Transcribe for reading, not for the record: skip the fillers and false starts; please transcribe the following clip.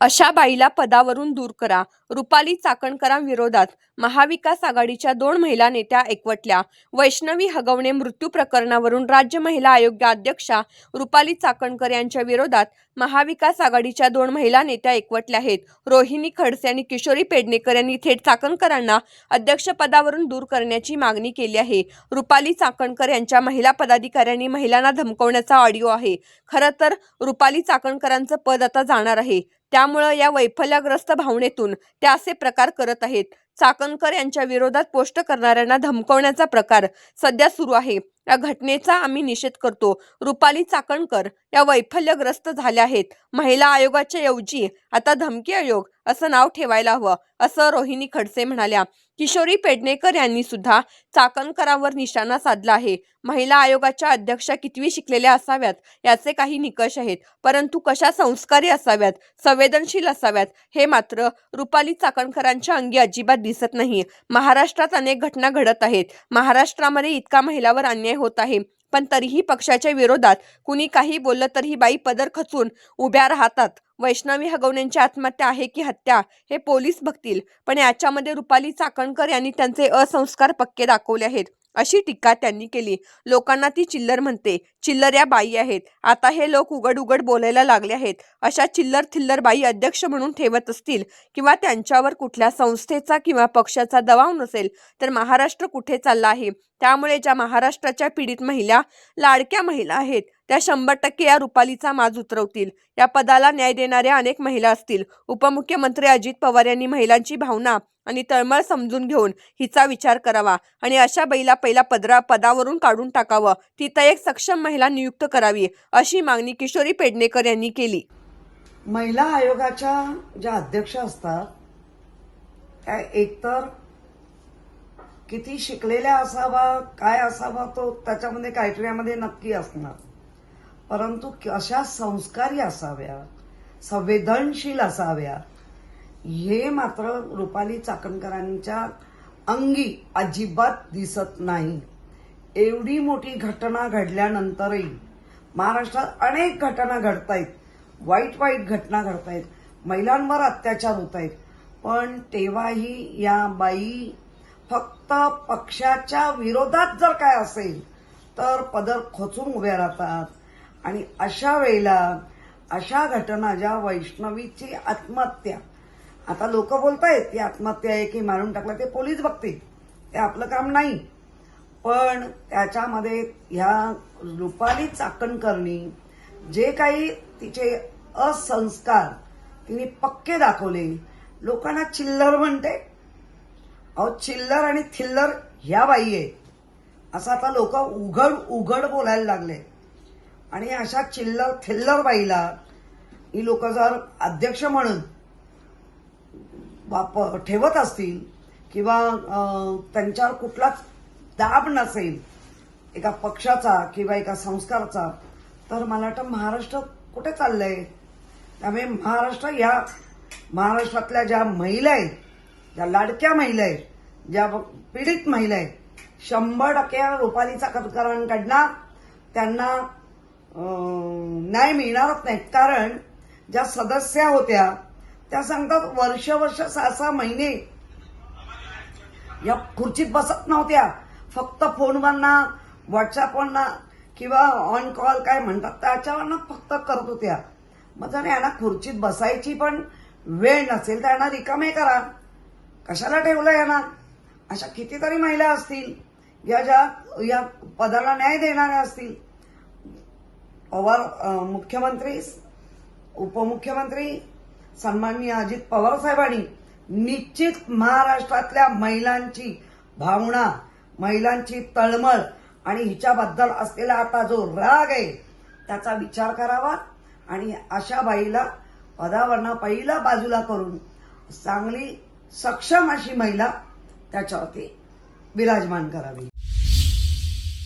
अशा बाईला पदावरून दूर करा. रुपाली चाकणकरांविरोधात महाविकास आघाडीच्या 2 महिला नेत्या एकवटल्या. वैष्णवी हगवणे मृत्यू प्रकरणावरून राज्य महिला आयोग अध्यक्षा रुपाली चाकणकर यांच्या विरोधात महाविकास आघाडीच्या 2 महिला नेत्या एकवटल्या आहेत. रोहिणी खडसे आणि किशोरी पेडणेकर यांनी थेट चाकणकरांना अध्यक्षपदावरून दूर करण्याची मागणी केली आहे. रुपाली चाकणकर यांच्या महिला पदाधिकाऱ्यांनी महिलांना धमकवण्याचा ऑडिओ आहे. खरं तर रुपाली चाकणकरांचं पद आता जाणार आहे. त्यामुळे या वैफल्यग्रस्त भावनेतून त्या असे प्रकार करत आहेत. चाकणकर यांच्या विरोधात पोस्ट करणाऱ्यांना धमकवण्याचा प्रकार सध्या सुरू आहे. या घटनेचा आम्ही निषेध करतो. रुपाली चाकणकर या वैफल्यग्रस्त झाल्या आहेत. महिला आयोगाच्या ऐवजी आता धमकी आयोग असं नाव ठेवायला हवं, असं रोहिणी खडसे म्हणाल्या. किशोरी पेडणेकर यांनी सुद्धा चाकणकरांवर निशाणा साधला आहे. महिला आयोगाच्या अध्यक्षा कितवी शिकलेल्या असाव्यात याचे काही निकष आहेत, परंतु कशा संस्कारी असाव्यात, संवेदनशील असाव्यात हे मात्र रुपाली चाकणकरांच्या अंगी अजिबात दिसत नाही. महाराष्ट्रात अनेक घटना घडत आहेत. महाराष्ट्रामध्ये इतका महिलांवर अन्याय होत आहे, पण तरीही पक्षाच्या विरोधात कुणी काही बोललं तरी बाई पदर खचून उभ्या राहतात. वैष्णवी हगवणेंची आत्महत्या आहे की हत्या हे पोलीस बघतील, पण याच्यामध्ये रुपाली चाकणकर यांनी त्यांचे असंस्कार पक्के दाखवले आहेत, अशी टीका त्यांनी केली. लोकांना ती चिल्लर म्हणते. चिल्लर या बाई आहेत. आता हे लोक उघड उघड बोलायला लागले आहेत. अशा चिल्लर थिल्लर बाई अध्यक्ष म्हणून ठेवत असतील किंवा त्यांच्यावर कुठल्या संस्थेचा किंवा पक्षाचा दबाव नसेल तर महाराष्ट्र कुठे चालला आहे? त्यामुळे ज्या महाराष्ट्राच्या पीडित महिला, लाडक्या महिला आहेत त्या 100% या रुपालीचा माज उतरवतील. या पदाला न्याय देणाऱ्या अनेक महिला असतील. उपमुख्यमंत्री अजित पवार यांनी महिलांची भावना आणि तळमळ समजून घेऊन हिचा विचार करावा आणि अशा बाईला पहिला पदावरून काढून टाकावं. तिथं एक सक्षम महिला नियुक्त करावी, अशी मागणी किशोरी पेडणेकर यांनी केली. महिला आयोगाच्या ज्या अध्यक्ष असतात त्या एकतर किती शिकलेल्या असावा, काय असावा तो त्याच्यामध्ये क्रायटेरियामध्ये नक्की असणार, परंतु अशा संस्कारी असाव्या, संवेदनशील असाव्या, हे मात्र रुपाली चाकणकरांच्या अंगी अजिबात दिसत नाही. एवढी मोठी घटना घडल्यानंतरही महाराष्ट्रात अनेक घटना घडतायत, वाईट वाईट घटना घडतायत, महिलांवर अत्याचार होत आहेत, पण तेव्हाही या बाई फक्त पक्षाच्या विरोधात जर काय असेल तर पदर खोचून उभ्या राहतात. आणि अशा वेळेला अशा घटना, ज्या वैष्णवीची आत्महत्या, आता लोक बोलतायत की आत्महत्या आहे की मारून टाकला, ते पोलीस बघतील, ते आपलं काम नाही. पण त्याच्यामध्ये ह्या रुपाली चाकणकरनी जे काही तिचे असंस्कार तिने पक्के दाखवले, लोकांना चिल्लर म्हणते. अहो, चिल्लर आणि थिल्लर ह्या बाई आहे असं आता लोक उघड उघड बोलायला लागले. आणि अशा चिल्लर थिल्लर बाईला ही लोक जर अध्यक्ष म्हणून ठेवत असतील किंवा त्यांच्यावर कुठलाच दाब नसेल एका पक्षाचा किंवा एका संस्काराचा, तर मला वाटतं महाराष्ट्र कुठे चाललंय? त्यामुळे महाराष्ट्रातल्या ज्या महिला आहेत, ज्या लाडक्या महिला आहेत, ज्या पीडित महिला आहेत, 100% रुपाली चाकणकरांकडनं त्यांना न्याय मिळणारच नाही. कारण ज्या सदस्या होत्या त्या सांगतात वर्ष 6-6 महिने या खुर्चीत बसत नव्हत्या. फक्त फोनवरना, व्हॉट्सअपवरना किंवा ऑन कॉल काय म्हणतात त्याच्यावरनं फक्त करत होत्या. मग जर यांना खुर्चीत बसायची पण वेळ नसेल तर यांना रिकामे करा. कशाला ठेवलं यांना? अशा कितीतरी महिला असतील या पदाला न्याय देणाऱ्या असतील. पवार मुख्यमंत्री, उपमुख्यमंत्री सन्माननीय अजित पवार साहेबांनी निश्चित महाराष्ट्रातल्या महिलांची भावना, महिलांची तळमळ आणि हिच्याबद्दल असलेला आता जो राग आहे त्याचा विचार करावा आणि अशा बाईला पदावरनं पहिला बाजूला करून चांगली सक्षम अशी महिला त्याच्यावरती विराजमान करावी.